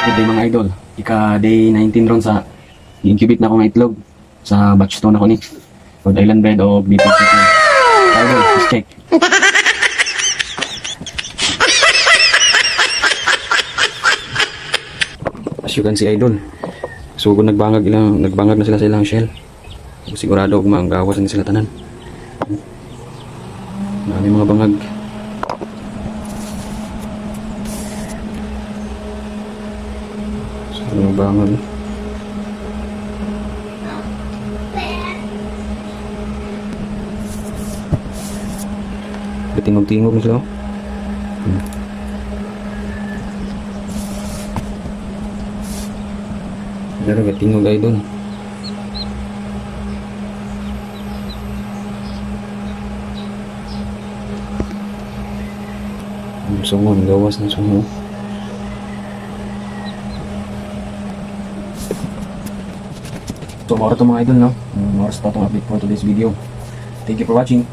Good day mga idol. Ika day 19 ron sa i-incubate na akong itlog sa batch 2 na ko ni Rhode Island bed o B2 chicken. Idol, let's check. As you can see idol, so kung nagbangag na sila sa ilang shell, sigurado kung maanggawas na sila tanan. Marami mga bangag. Ano bangag? Tingog-tingog na sila. Pero tingog ay doon. Sungon, gawas ng sungon. So, mara ito mga idol, no? Oras pa itong update for today's video. Thank you for watching.